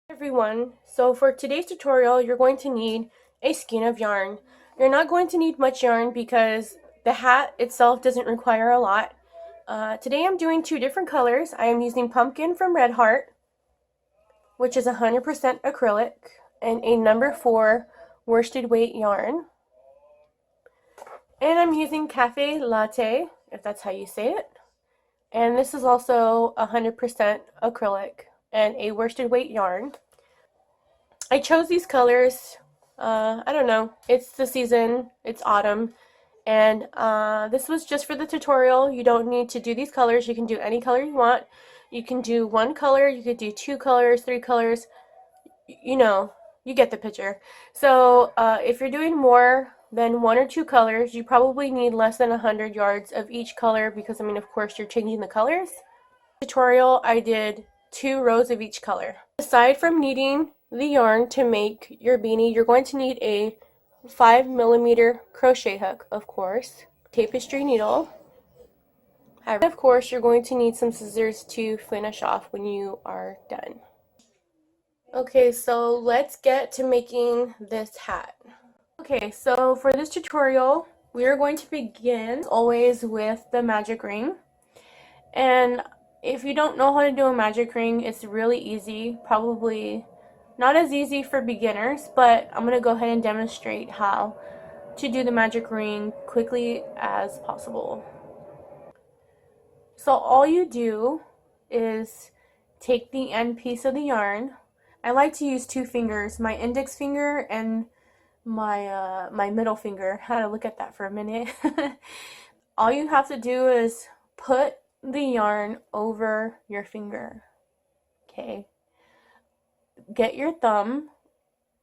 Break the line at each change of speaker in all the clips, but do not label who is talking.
Everyone, so for today's tutorial you're going to need a skein of yarn. You're not going to need much yarn because the hat itself doesn't require a lot. Today I'm doing two different colors. I am using Pumpkin from Red Heart, which is 100% acrylic, and a number 4 worsted weight yarn. And I'm using Cafe Latte, if that's how you say it. And this is also 100% acrylic and a worsted weight yarn. I chose these colors, I don't know, it's the season, it's autumn, and this was just for the tutorial. You don't need to do these colors, you can do any color you want. You can do one color, you could do 2 colors, 3 colors, you know, you get the picture. So if you're doing more than 1 or 2 colors, you probably need less than 100 yards of each color because, I mean, of course, you're changing the colors. Tutorial, I did 2 rows of each color. Aside from needing the yarn to make your beanie, you're going to need a 5mm crochet hook, of course, tapestry needle, and of course you're going to need some scissors to finish off when you are done. Okay, so let's get to making this hat. Okay, so for this tutorial we are going to begin always with the magic ring. And if you don't know how to do a magic ring, it's really easy. Probably not as easy for beginners, but I'm going to go ahead and demonstrate how to do the magic ring quickly as possible. So all you do is take the end piece of the yarn. I like to use 2 fingers, my index finger and my middle finger. I had to look at that for a minute. All you have to do is put the yarn over your finger. Okay, get your thumb,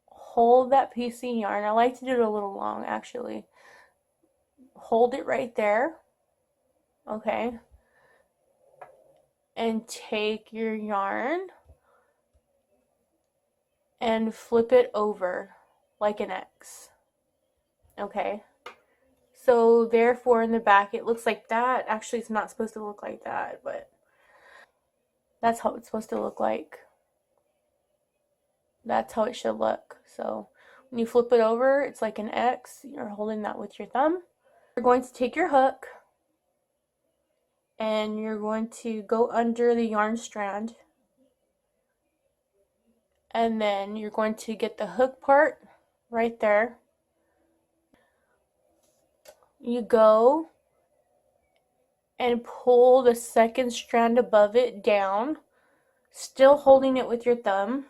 hold that piece of yarn. I like to do it a little long actually. Hold it right there, okay, and take your yarn and flip it over like an X. Okay, so therefore in the back it looks like that. Actually, it's not supposed to look like that, but that's how it's supposed to look like. That's how it should look. So when you flip it over, it's like an X. You're holding that with your thumb. You're going to take your hook and you're going to go under the yarn strand, and then you're going to get the hook part right there. You go and pull the second strand above it down, still holding it with your thumb.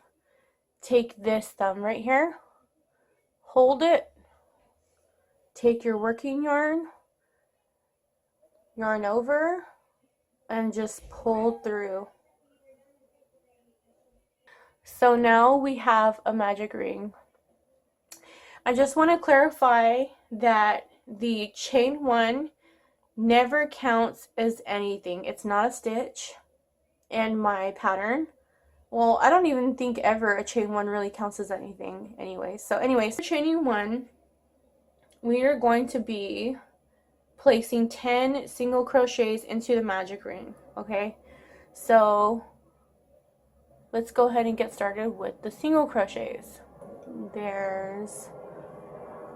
Take this thumb right here, hold it, take your working yarn over, and just pull through. So now we have a magic ring. I just want to clarify that the chain 1 never counts as anything. It's not a stitch in my pattern. Well, I don't even think ever a chain 1 really counts as anything anyway. So anyways, for chaining 1, we are going to be placing 10 single crochets into the magic ring, okay? So let's go ahead and get started with the single crochets. There's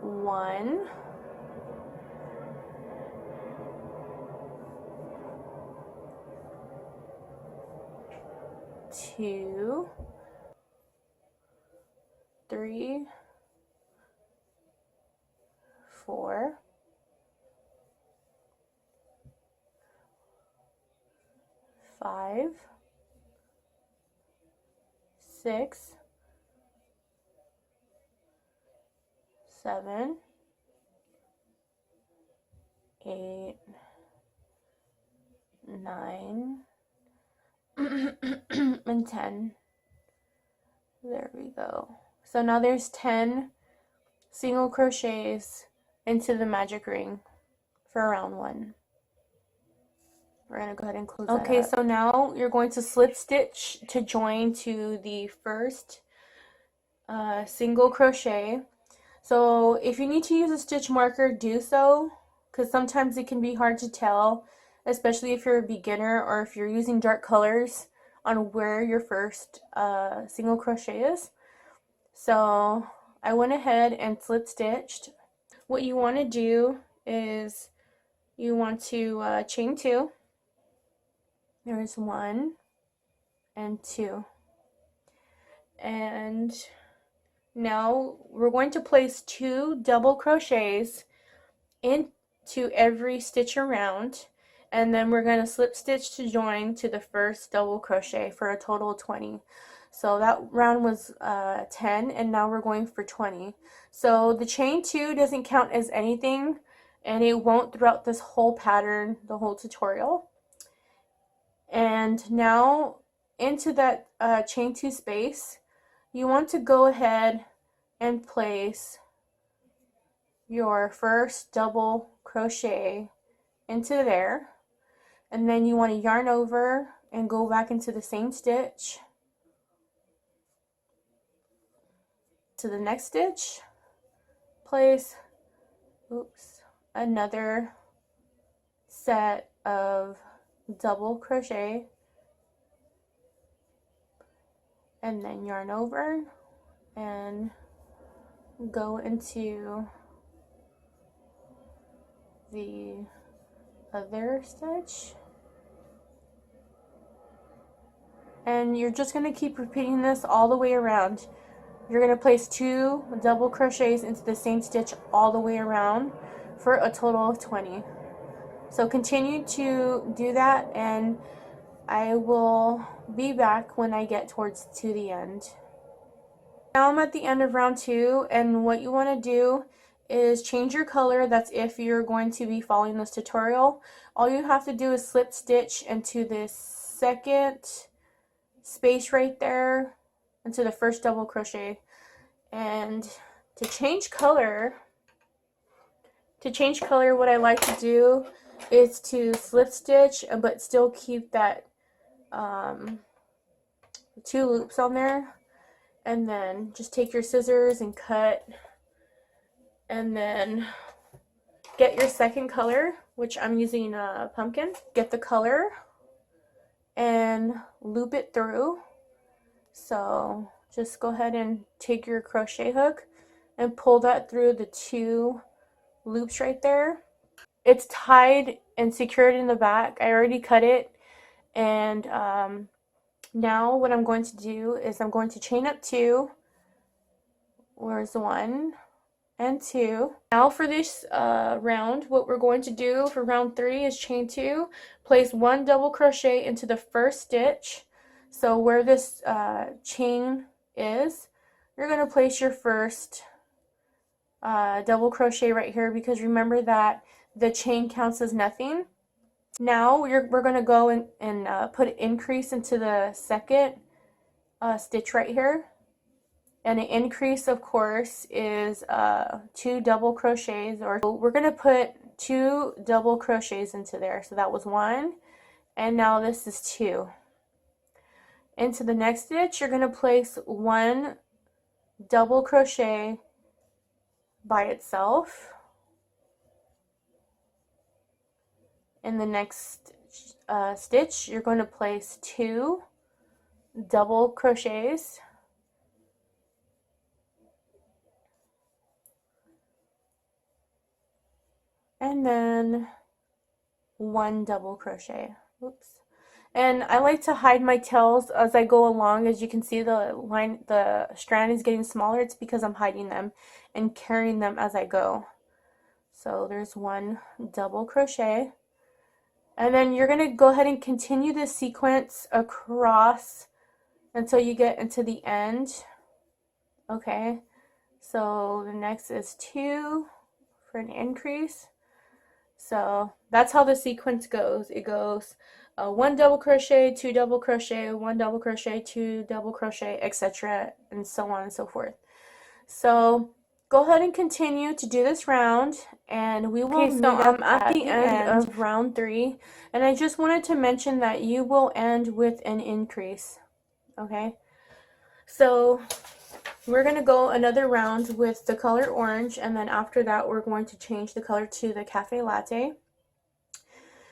1, 2, 3, 4, 5, 6, 7, 8, 9, and 10. There we go. So now there's 10 single crochets into the magic ring for round 1. We're going to go ahead and close that up. Okay, so now you're going to slip stitch to join to the first single crochet. So if you need to use a stitch marker, do so, because sometimes it can be hard to tell, especially if you're a beginner or if you're using dark colors. on where your first single crochet is. So I went ahead and slip stitched. What you want to do is you want to chain 2. There's 1 and 2. And now we're going to place 2 double crochets into every stitch around, and then we're going to slip stitch to join to the first double crochet for a total of 20. So that round was 10, and now we're going for 20. So the chain 2 doesn't count as anything, and it won't throughout this whole pattern, the whole tutorial. And now into that chain 2 space, you want to go ahead and place your first double crochet into there, and then you want to yarn over and go back into the same stitch to the next stitch, place another set of double crochet, and then yarn over and go into the other stitch, and you're just going to keep repeating this all the way around. You're going to place 2 double crochets into the same stitch all the way around for a total of 20. So continue to do that, and I will be back when I get towards to the end. Now I'm at the end of round 2, and what you want to do is change your color. That's if you're going to be following this tutorial. All you have to do is slip stitch into this second space right there into the first double crochet. And to change color, what I like to do is to slip stitch but still keep that 2 loops on there, and then just take your scissors and cut, and then get your second color, which I'm using pumpkin. Get the color and loop it through. So just go ahead and take your crochet hook and pull that through the 2 loops right there. It's tied and secured in the back. I already cut it, and now what I'm going to do is I'm going to chain up 2. Where's 1 and 2. Now for this round, what we're going to do for round 3 is chain 2, place 1 double crochet into the first stitch. So where this chain is, you're going to place your first double crochet right here, because remember that the chain counts as nothing. Now we're going to go and put an increase into the second stitch right here. And an increase, of course, is 2 double crochets, or we're going to put 2 double crochets into there. So that was 1, and now this is 2. Into the next stitch, you're going to place 1 double crochet by itself. In the next stitch, you're going to place 2 double crochets. And then 1 double crochet. Oops. And I like to hide my tails as I go along. As you can see, the strand is getting smaller. It's because I'm hiding them and carrying them as I go. So there's 1 double crochet. And then you're going to go ahead and continue this sequence across until you get into the end. Okay. So the next is 2 for an increase. So that's how the sequence goes. It goes 1 double crochet, 2 double crochet, 1 double crochet, 2 double crochet, etc., and so on and so forth. So go ahead and continue to do this round, and we will meet up at the end of round 3. And I just wanted to mention that you will end with an increase. Okay, so we're going to go another round with the color orange, and then after that we're going to change the color to the Cafe Latte.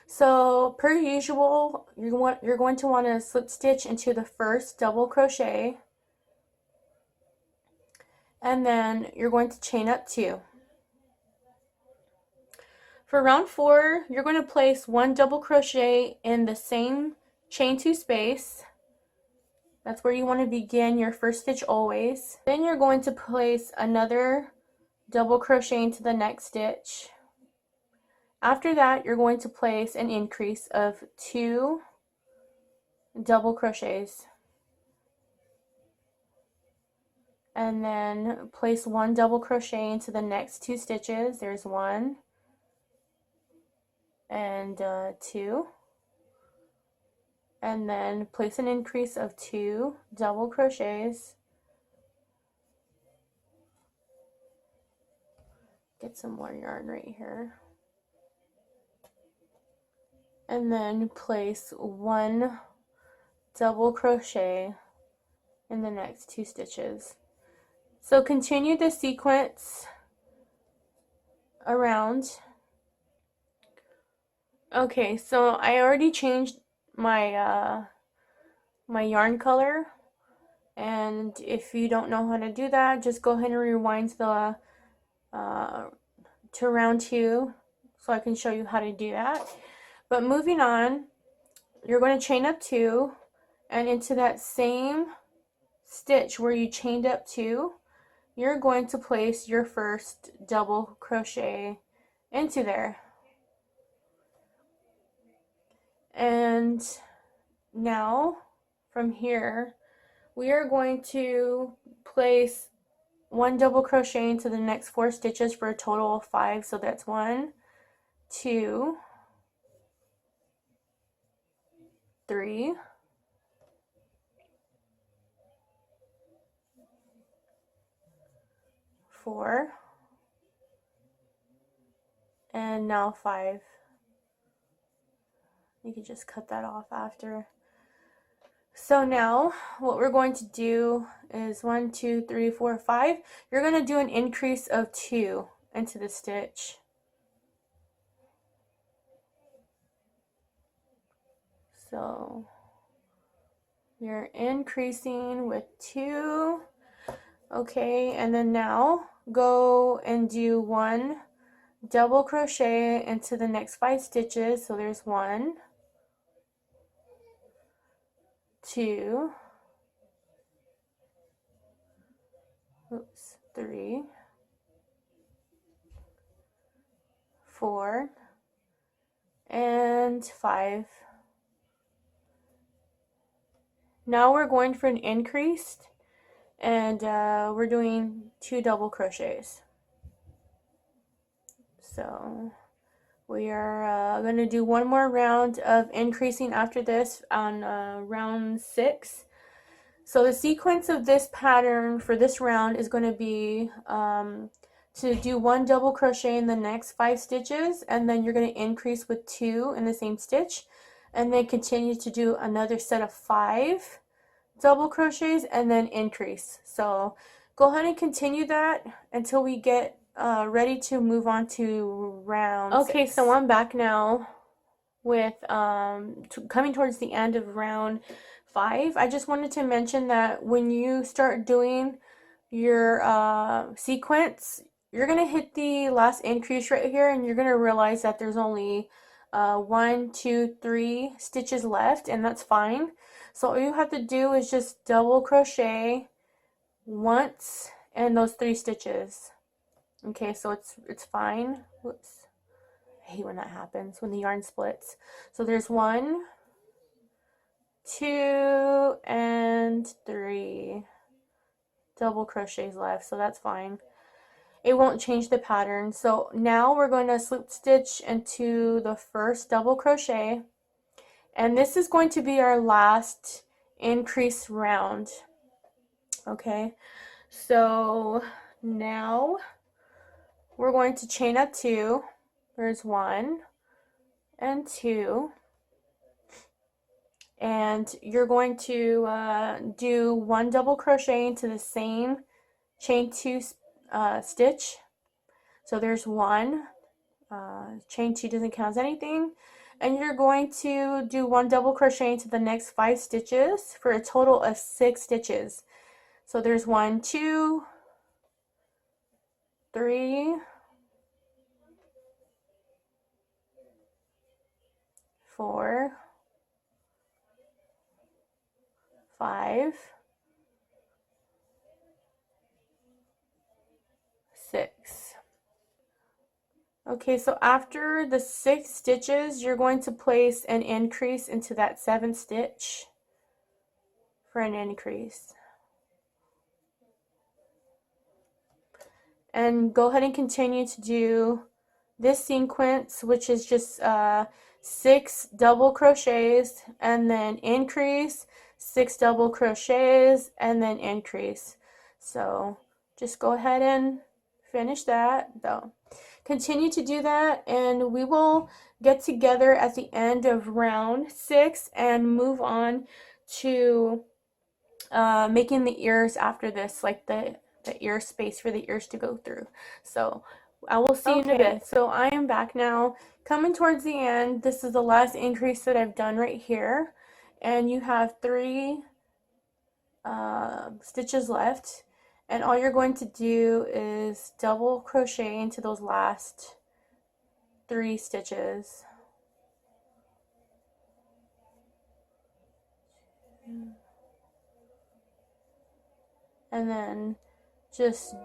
So per usual, you're going to want to slip stitch into the first double crochet, and then you're going to chain up 2. For round 4, you're going to place 1 double crochet in the same chain 2 space. That's where you want to begin your first stitch always. Then you're going to place another double crochet into the next stitch. After that, you're going to place an increase of 2 double crochets. And then place 1 double crochet into the next 2 stitches. There's 1 and 2. And then place an increase of 2 double crochets. Get some more yarn right here. And then place 1 double crochet in the next 2 stitches. So continue the sequence around. Okay, so I already changed my my yarn color, and if you don't know how to do that, just go ahead and rewind the to round 2 so I can show you how to do that. But moving on, you're going to chain up 2, and into that same stitch where you chained up 2, you're going to place your first double crochet into there. And now from here we are going to place 1 double crochet into the next 4 stitches for a total of 5. So that's 1, 2, 3, 4, and now 5. You can just cut that off after. So now what we're going to do is 1, 2, 3, 4, 5. You're going to do an increase of 2 into the stitch. So you're increasing with 2. Okay, and then now go and do 1 double crochet into the next 5 stitches. So there's 1, 2, 3, 4, and 5. Now we're going for an increase, and we're doing 2 double crochets. So we are going to do one more round of increasing after this on round 6. So the sequence of this pattern for this round is going to be to do 1 double crochet in the next 5 stitches, and then you're going to increase with 2 in the same stitch, and then continue to do another set of 5 double crochets and then increase. So go ahead and continue that until we get ready to move on to round 6. Okay, so I'm back now with coming towards the end of round 5. I just wanted to mention that when you start doing your sequence, you're going to hit the last increase right here, and you're going to realize that there's only 1, 2, 3 stitches left, and that's fine. So all you have to do is just double crochet once in those 3 stitches. Okay, so it's fine. Whoops. I hate when that happens, when the yarn splits. So there's 1, 2, and 3 double crochets left, so that's fine. It won't change the pattern. So now we're going to slip stitch into the first double crochet, and this is going to be our last increase round. Okay, so now we're going to chain up 2. There's 1 and 2, and you're going to do 1 double crochet into the same chain 2 stitch. So there's 1, chain 2 doesn't count as anything, and you're going to do 1 double crochet into the next 5 stitches for a total of 6 stitches. So there's 1, 2, 3, 4, 5, 6. Okay, so after the 6 stitches, you're going to place an increase into that 7th stitch for an increase. And go ahead and continue to do this sequence, which is just 6 double crochets and then increase, 6 double crochets and then increase. So just go ahead and finish that though. Continue to do that, and we will get together at the end of round 6 and move on to making the ears after this, like the ear space for the ears to go through. So I will see you in a bit. So I am back now, coming towards the end. This is the last increase that I've done right here, and you have 3 stitches left, and all you're going to do is double crochet into those last 3 stitches. And then just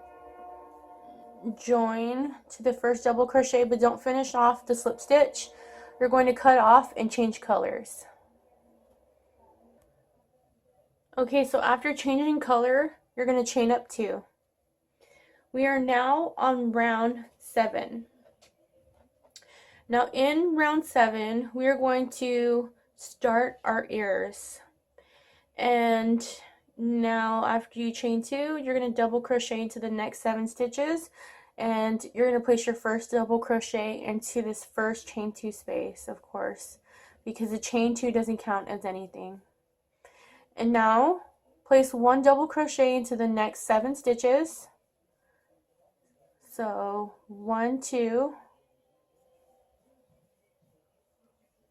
join to the first double crochet, but don't finish off the slip stitch. You're going to cut off and change colors. Okay, so after changing color, you're going to chain up 2. We are now on round 7. Now in round 7, we are going to start our ears. And now after you chain 2, you're going to double crochet into the next 7 stitches, and you're going to place your first double crochet into this first chain 2 space, of course, because the chain 2 doesn't count as anything. And now place 1 double crochet into the next 7 stitches. So 1, 2,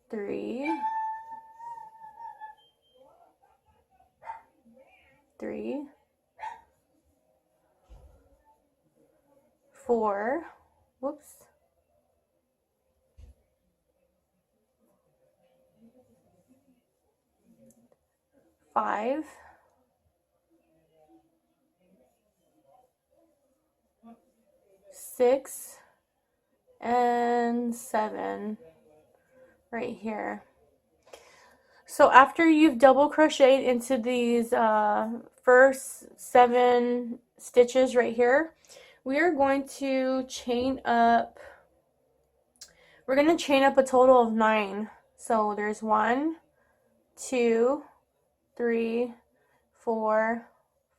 3, 3, 4, whoops, 5, 6, and 7 right here. So after you've double crocheted into these first 7 stitches right here, we are going to chain up, we're going to chain up a total of 9. So there's 1, 2, 3, 4,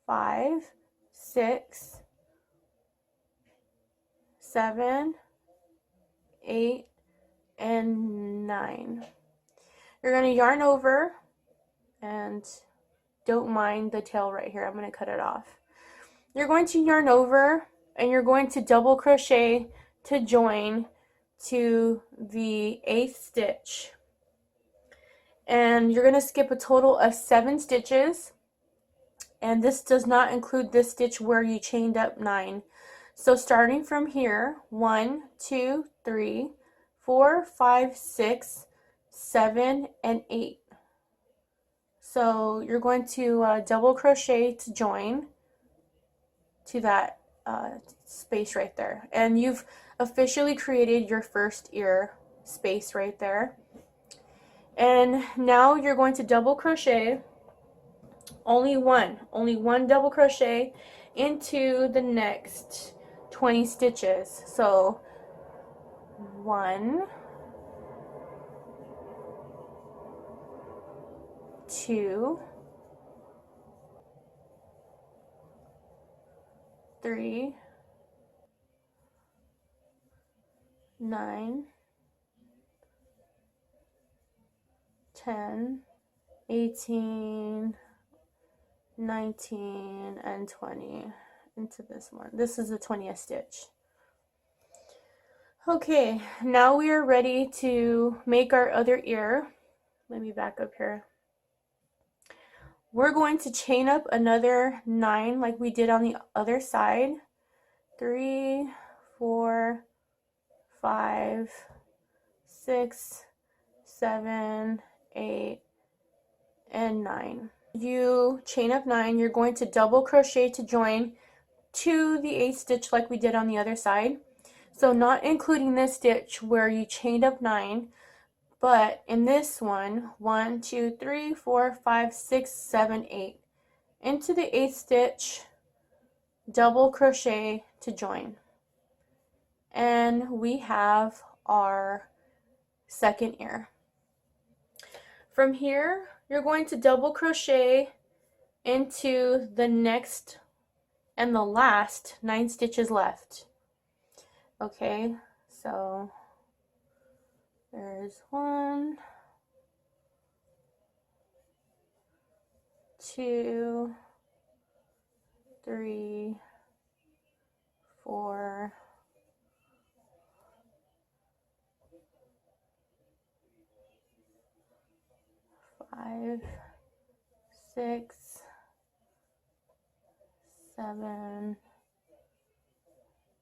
5, 6, 7, 8, and 9. You're going to yarn over, and don't mind the tail right here, I'm going to cut it off. You're going to yarn over, and you're going to double crochet to join to the 8th stitch. And you're going to skip a total of 7 stitches, and this does not include this stitch where you chained up 9. So starting from here, 1, 2, 3, 4, 5, 6, 7, and 8. So you're going to double crochet to join to that space right there, and you've officially created your first ear space right there. And now you're going to double crochet, only one double crochet into the next 20 stitches. So 1, 2, 3, 9, 10, 18, 19, and 20 into this one. This is the 20th stitch. Okay, now we are ready to make our other ear. Let me back up here. We're going to chain up another 9 like we did on the other side. 3, 4, 5, 6, 7, 8, and 9. You chain up 9, you're going to double crochet to join to the 8th stitch like we did on the other side. So not including this stitch where you chained up 9, but in this one, 1, 2, 3, 4, 5, 6, 7, 8. Into the 8th stitch, double crochet to join. And we have our second ear. From here, you're going to double crochet into the next and the last 9 stitches left. Okay, so there's 1, 2, 3, 4, 5, 6, 7,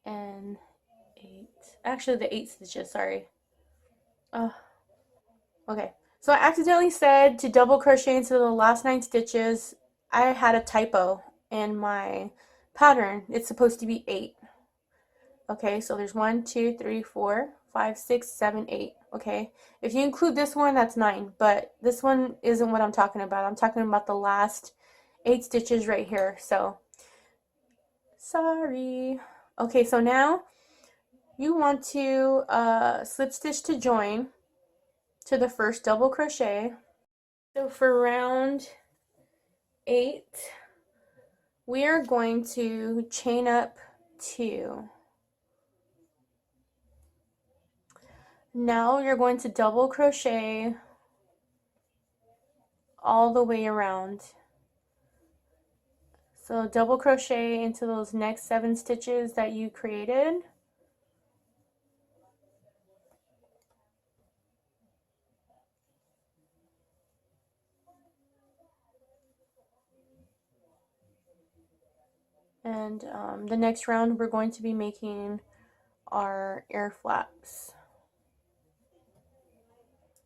and 8. Actually, the 8 stitches, sorry. Okay, so I accidentally said to double crochet into the last 9 stitches. I had a typo in my pattern. It's supposed to be 8. Okay, so there's 1, 2, 3, 4, 5, 6, 7, 8. Okay, if you include this one, that's 9, but this one isn't what I'm talking about. I'm talking about the last 8 stitches right here. So sorry. Okay, so now you want to slip stitch to join to the first double crochet. So for round 8, we are going to chain up 2. Now you're going to double crochet all the way around. So double crochet into those next 7 stitches that you created. And the next round we're going to be making our ear flaps.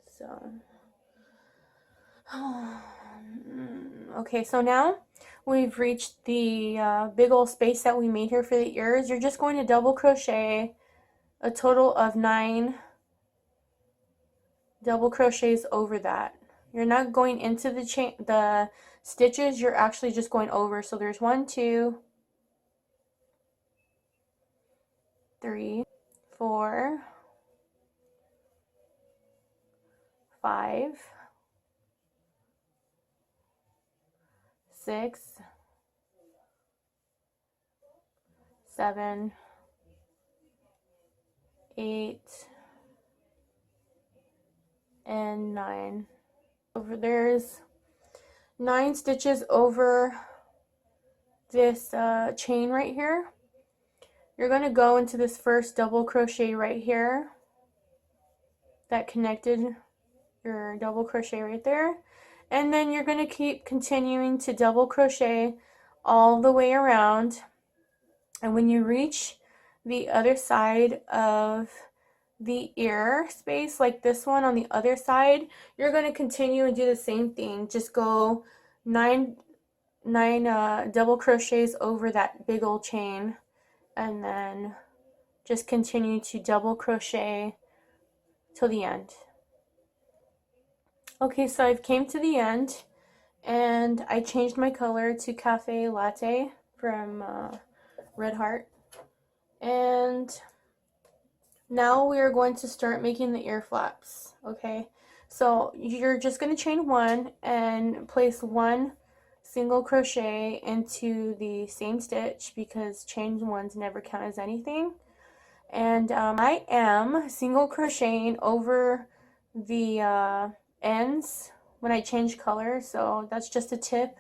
So okay, so now we've reached the big old space that we made here for the ears. You're just going to double crochet a total of 9 double crochets over that. You're not going into the stitches, you're actually just going over. So there's 1, 2, 3, 4, 5, 6, 7, 8, and 9. There's 9 stitches over this chain right here. You're going to go into this first double crochet right here that connected your double crochet right there, and then you're going to keep continuing to double crochet all the way around, and when you reach the other side of the ear space, like this one on the other side, you're going to continue and do the same thing. Just go 9 double crochets over that big old chain, and then just continue to double crochet till the end. Okay, so I've came to the end, and I changed my color to Cafe Latte from Red Heart, and now we are going to start making the ear flaps. Okay, so you're just going to chain 1 and place 1 single crochet into the same stitch, because chain 1s never count as anything. And I am single crocheting over the ends when I change color, so that's just a tip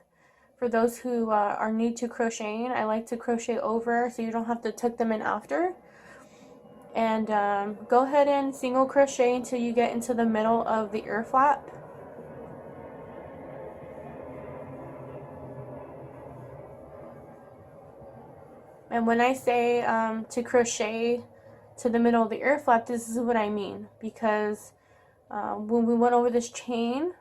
for those who are new to crocheting. I like to crochet over so you don't have to tuck them in after. And go ahead and single crochet until you get into the middle of the ear flap. And when I say to crochet to the middle of the ear flap, this is what I mean, because when we went over this chain,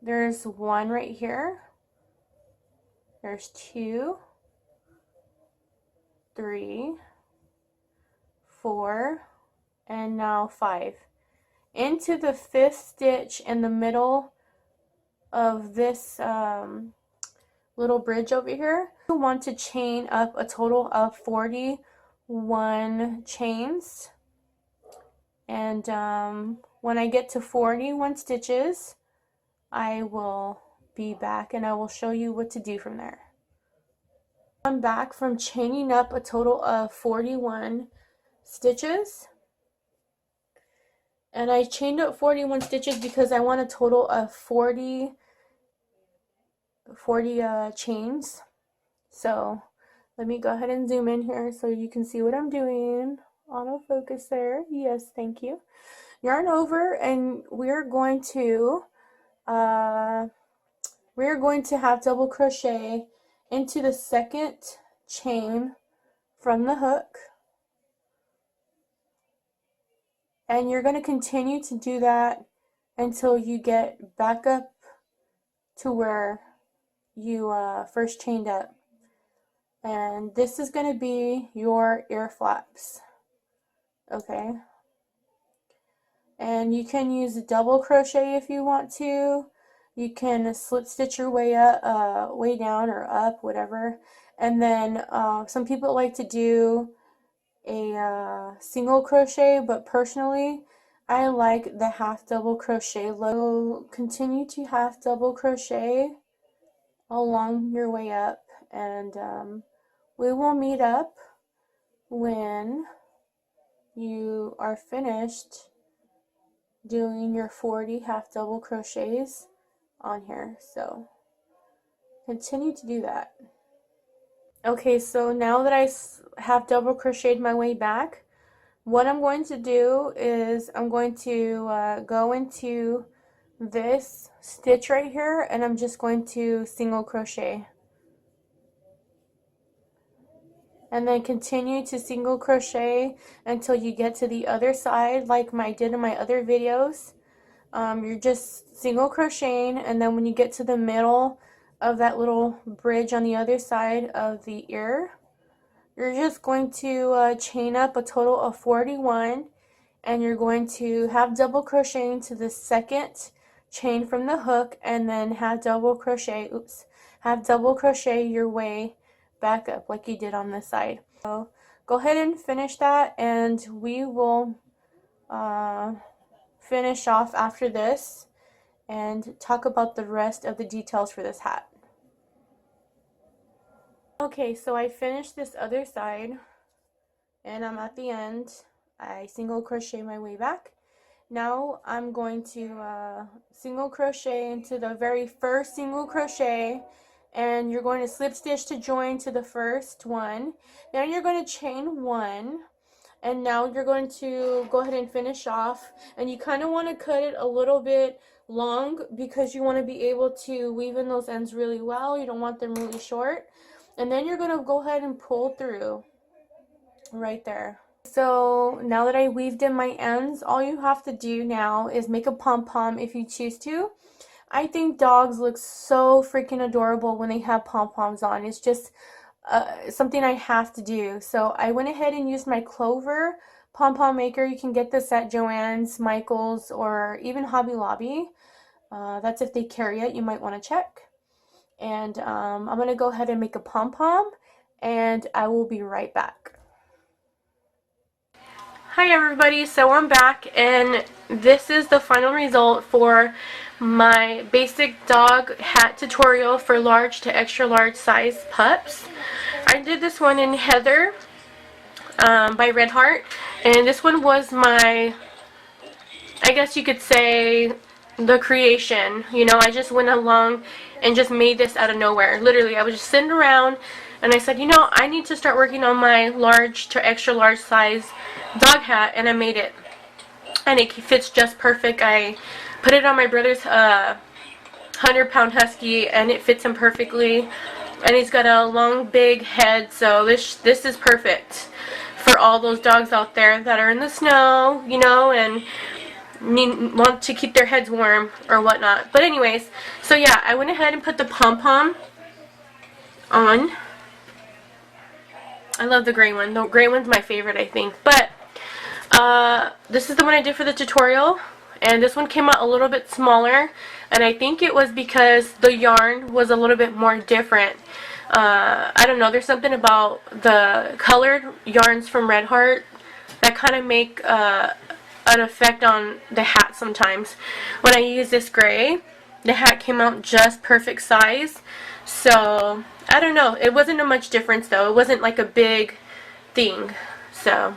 there's one right here, there's 2, 3, 4, and now 5. Into the 5th stitch in the middle of this little bridge over here, you want to chain up a total of 41 chains. And when I get to 41 stitches, I will be back and I will show you what to do from there. I'm back from chaining up a total of 41 stitches. And I chained up 41 stitches because I want a total of 40 chains. So let me go ahead and zoom in here so you can see what I'm doing. Autofocus there. Yes, thank you. Yarn over, and we're going to have double crochet into the 2nd chain from the hook. And you're going to continue to do that until you get back up to where you first chained up. And this is going to be your ear flaps. Okay. And you can use a double crochet if you want to. You can slip stitch your way up, way down or up, whatever. And then some people like to do a single crochet, but personally I like the half double crochet. Continue to half double crochet along your way up, and we will meet up when you are finished doing your 40 half double crochets on here. So continue to do that. Okay, so now that I have double crocheted my way back, what I'm going to do is I'm going to go into this stitch right here, and I'm just going to single crochet. And then continue to single crochet until you get to the other side, like I did in my other videos. You're just single crocheting, and then when you get to the middle of that little bridge on the other side of the ear, you're just going to chain up a total of 41, and you're going to have double crochet into the 2nd chain from the hook, and then have double crochet your way back up like you did on this side. So go ahead and finish that, and we will finish off after this and talk about the rest of the details for this hat. Okay, so I finished this other side, and I'm at the end. I single crochet my way back. Now I'm going to single crochet into the very first single crochet, and you're going to slip stitch to join to the first one. Then you're going to chain 1, and now you're going to go ahead and finish off, and you kind of want to cut it a little bit long because you want to be able to weave in those ends really well. You don't want them really short. And then you're going to go ahead and pull through right there. So now that I weaved in my ends, all you have to do now is make a pom-pom if you choose to. I think dogs look so freaking adorable when they have pom-poms on. It's just something I have to do. So I went ahead and used my Clover pom-pom maker. You can get this at Joann's, Michael's, or even Hobby Lobby. That's if they carry it. You might want to check. And I'm going to go ahead and make a pom-pom, and I will be right back. Hi everybody, so I'm back, and this is the final result for my basic dog hat tutorial for large to extra large size pups. I did this one in Heather by Red Heart, and this one was my, I guess you could say, the creation. You know, I just went along and just made this out of nowhere. Literally, I was just sitting around and and I said, you know, I need to start working on my large to extra large size dog hat, and I made it. And it fits just perfect. I put it on my brother's 100-pound husky, and it fits him perfectly. And he's got a long, big head, so this is perfect for all those dogs out there that are in the snow, you know, and want to keep their heads warm or whatnot. But anyways, so yeah, I went ahead and put the pom-pom on. I love the gray one. The gray one's my favorite, I think. But this is the one I did for the tutorial, and this one came out a little bit smaller, and I think it was because the yarn was a little bit more different. I don't know, there's something about the colored yarns from Red Heart that kind of make an effect on the hat sometimes. When I use this gray, the hat came out just perfect size. So I don't know, it wasn't a much difference though. It wasn't like a big thing. So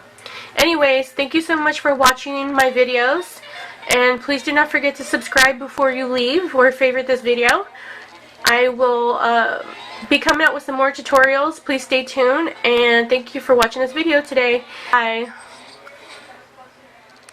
anyways, thank you so much for watching my videos, and please do not forget to subscribe before you leave or favorite this video. I will be coming out with some more tutorials. Please stay tuned, and thank you for watching this video today. Bye.